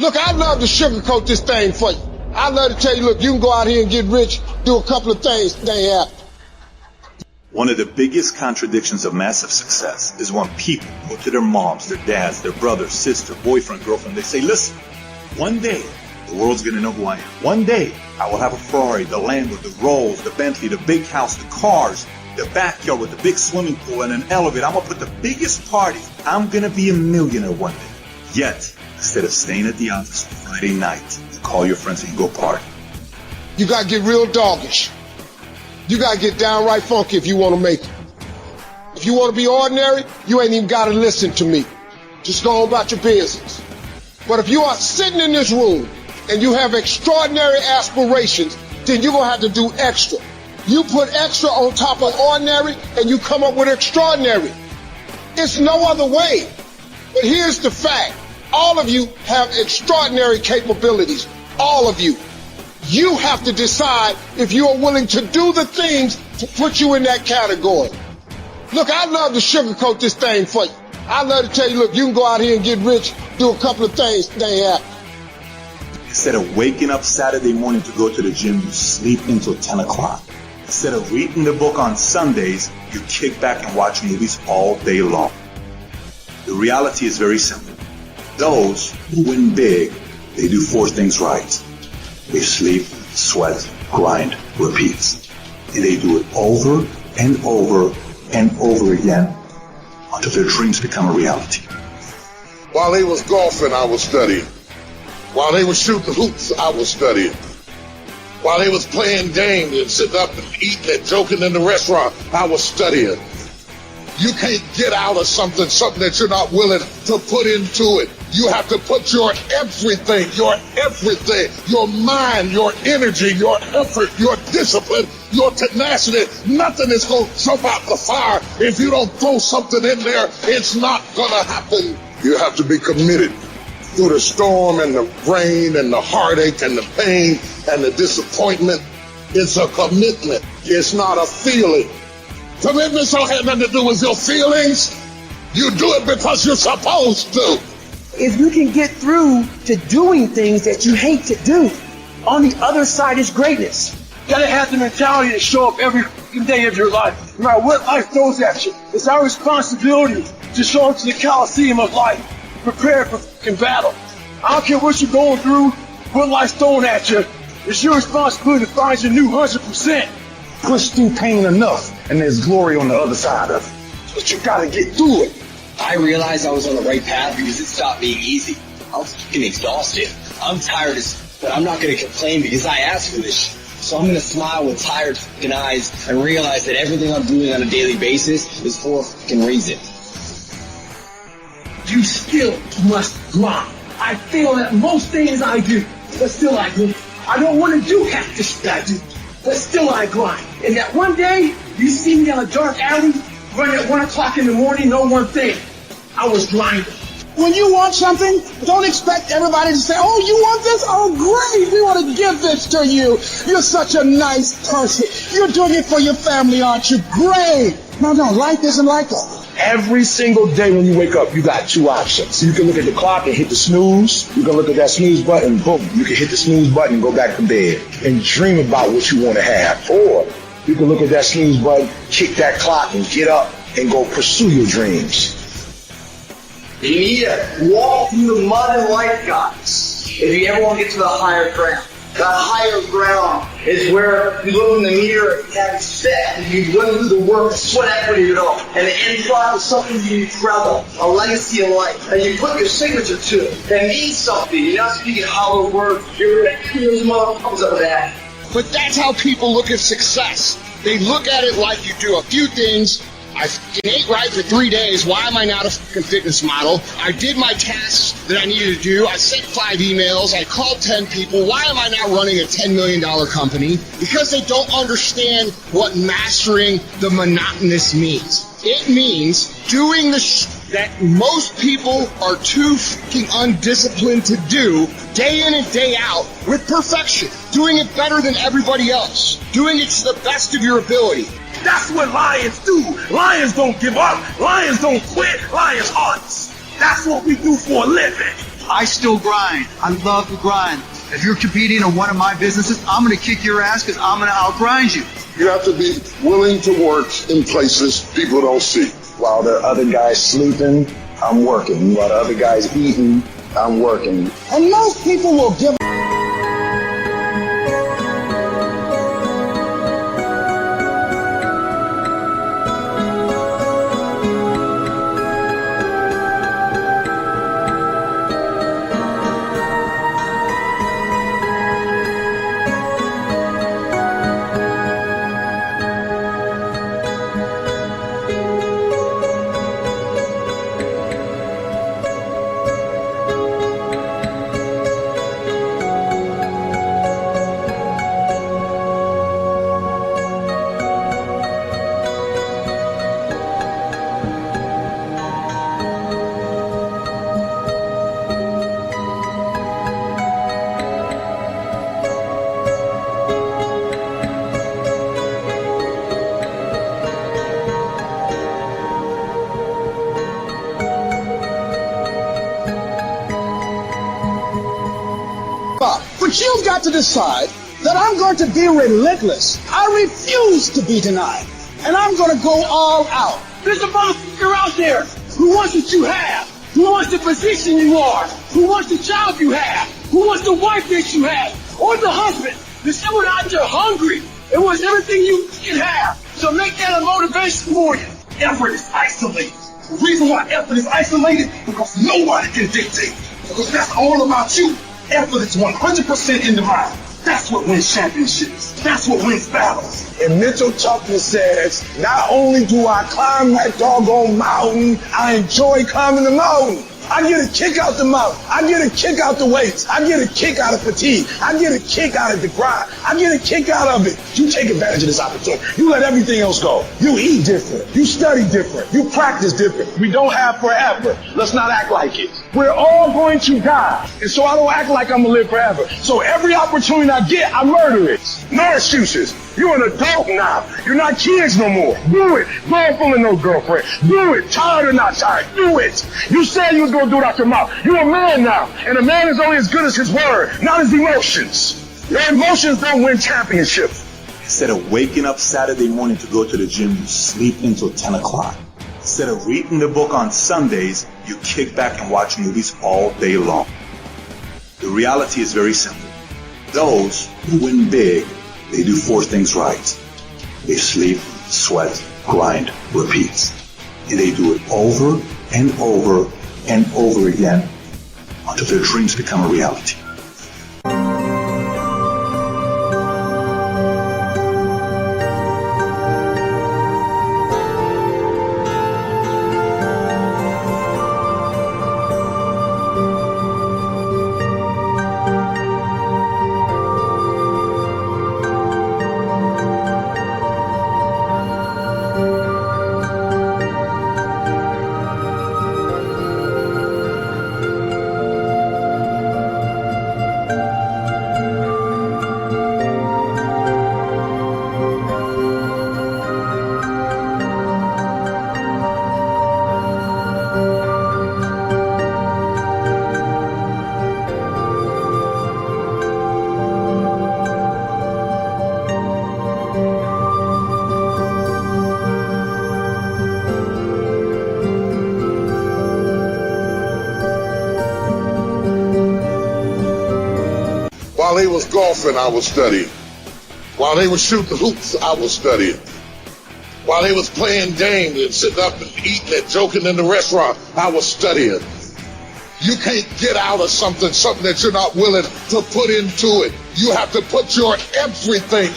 Look, I'd love to sugarcoat this thing for you. I'd love to tell you, look, you can go out here and get rich, do a couple of things, they ain't happen. One of the biggest contradictions of massive success is when people go to their moms, their dads, their brother, sister, boyfriend, girlfriend, they say, listen, one day the world's going to know who I am. One day I will have a Ferrari, the Lambo, the Rolls, the Bentley, the big house, the cars, the backyard with the big swimming pool and an elevator. I'm going to put the biggest party. I'm going to be a millionaire one day. Yet, instead of staying at the office on Friday night, you call your friends and you go party. You got to get real doggish. You got to get downright funky if you want to make it. If you want to be ordinary, you ain't even got to listen to me. Just go on about your business. But if you are sitting in this room and you have extraordinary aspirations, then you're going to have to do extra. You put extra on top of ordinary and you come up with extraordinary. It's no other way. But here's the fact. All of you have extraordinary capabilities. All of you. You have to decide if you are willing to do the things to put you in that category. Look, I'd love to sugarcoat this thing for you. I'd love to tell you, look, you can go out here and get rich, do a couple of things, they ain't happen. Instead of waking up Saturday morning to go to the gym, you sleep until 10 o'clock. Instead of reading the book on Sundays, you kick back and watch movies all day long. The reality is very simple. Those who win big, they do four things right. They sleep, sweat, grind, repeat. And they do it over and over and over again until their dreams become a reality. While they was golfing, I was studying. While they was shooting hoops, I was studying. While they was playing games and sitting up and eating and joking in the restaurant, I was studying. You can't get out of something that you're not willing to put into it. You have to put your everything, your mind, your energy, your effort, your discipline, your tenacity. Nothing is going to jump out the fire. If you don't throw something in there, it's not going to happen. You have to be committed through the storm and the rain and the heartache and the pain and the disappointment. It's a commitment. It's not a feeling. Commitments don't have nothing to do with your feelings. You do it because you're supposed to. If you can get through to doing things that you hate to do, on the other side is greatness. You gotta have the mentality to show up every day of your life, no matter what life throws at you. It's our responsibility to show up to the Coliseum of life, prepare for battle. I don't care what you're going through, what life's throwing at you. It's your responsibility to find your new 100%. Push through pain enough, and there's glory on the other side of it. But you gotta get through it. I realized I was on the right path because it stopped being easy. I was fucking exhausted. I'm tired but I'm not going to complain because I asked for this shit. So I'm going to smile with tired fucking eyes and realize that everything I'm doing on a daily basis is for a fucking reason. You still must grind. I fail at most things I do, but still I grind. I don't want to do half the shit I do, but still I grind. And that one day, you see me down a dark alley, running at 1 o'clock in the morning, know one thing. I was grinding. When you want something, don't expect everybody to say, oh, you want this? Oh, great, we want to give this to you. You're such a nice person. You're doing it for your family, aren't you? Great. No, life isn't like that. Every single day when you wake up, you got two options. You can look at the clock and hit the snooze. You can look at that snooze button, boom. You can hit the snooze button and go back to bed and dream about what you want to have. Or you can look at that snooze button, kick that clock, and get up and go pursue your dreams. You need to walk through the mud and life, guys. If you ever want to get to the higher ground. The higher ground is where you look in the mirror and have it set, and you run through the work, sweat equity at all. And the end product is something you travel, a legacy of life. And you put your signature to it. That means something. You're not speaking hollow words. You're going to hear the mother comes up with that. But that's how people look at success. They look at it like you do a few things. I ate right for 3 days. Why am I not a fucking fitness model? I did my tasks that I needed to do. I sent 5 emails. I called 10 people. Why am I not running a $10 million company? Because they don't understand what mastering the monotonous means. It means doing the that most people are too fucking undisciplined to do day in and day out with perfection. Doing it better than everybody else. Doing it to the best of your ability. That's what lions do. Lions don't give up. Lions don't quit. Lions hunt. That's what we do for a living. I still grind. I love to grind. If you're competing in one of my businesses, I'm going to kick your ass because I'm going to outgrind you. You have to be willing to work in places people don't see. While the other guy's sleeping, I'm working. While the other guy's eating, I'm working. And most people will give But you've got to decide that I'm going to be relentless. I refuse to be denied. And I'm going to go all out. There's a motherfucker out there who wants what you have, who wants the position you are, who wants the job you have, who wants the wife that you have, or the husband. There's someone out there hungry and wants everything you can have. So make that a motivation for you. Effort is isolated. The reason why effort is isolated, because nobody can dictate. Because that's all about you. Effort is 100% in the mind. That's what wins championships. That's what wins battles. And mental toughness says, not only do I climb that doggone mountain, I enjoy climbing the mountain. I get a kick out the mountain. I get a kick out the weights. I get a kick out of fatigue. I get a kick out of the grind. I get a kick out of it. You take advantage of this opportunity. You let everything else go. You eat different. You study different. You practice different. We don't have forever. Let's not act like it. We're all going to die. And so I don't act like I'm going to live forever. So every opportunity I get, I murder it. No excuses. You're an adult now. You're not kids no more. Do it. Go fooling no girlfriend. Do it. Tired or not tired. Do it. You said you was going to do it out your mouth. You're a man now. And a man is only as good as his word, not his emotions. Your emotions don't win championships. Instead of waking up Saturday morning to go to the gym, you sleep until 10 o'clock. Instead of reading the book on Sundays, you kick back and watch movies all day long. The reality is very simple. Those who win big, they do four things right. They sleep, sweat, grind, repeat. And they do it over and over and over again until their dreams become a reality. While they was golfing, I was studying. While they was shooting hoops, I was studying. While they was playing games and sitting up and eating and joking in the restaurant, I was studying. You can't get out of something that you're not willing to put into it. You have to put your everything,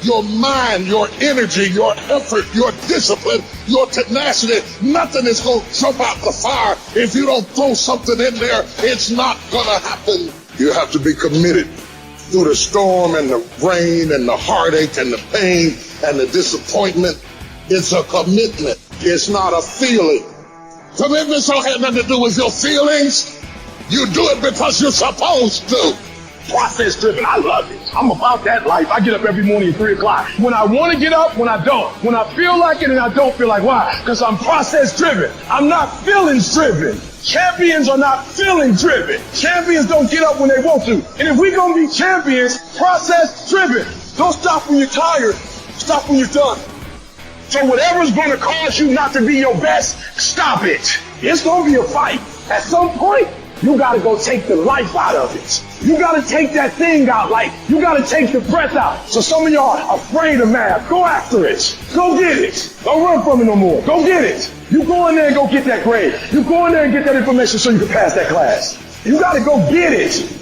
your mind, your energy, your effort, your discipline, your tenacity. Nothing is going to jump out the fire if you don't throw something in there. It's not going to happen. You have to be committed through the storm and the rain and the heartache and the pain and the disappointment. It's a commitment. It's not a feeling. Commitments don't have nothing to do with your feelings. You do it because you're supposed to. Process driven. I love it. I'm about that life. I get up every morning at 3 o'clock. When I want to get up, when I don't. When I feel like it and I don't feel like. Why? Because I'm process driven. I'm not feelings driven. Champions are not feeling driven. Champions don't get up when they want to. And if we're going to be champions, process driven. Don't stop when you're tired. Stop when you're done. So whatever's going to cause you not to be your best, stop it. It's going to be a fight. At some point, you got to go take the life out of it. You got to take that thing out. Like, you got to take the breath out. So some of y'all are afraid of math. Go after it. Go get it. Don't run from it no more. Go get it. You go in there and go get that grade. You go in there and get that information so you can pass that class. You got to go get it.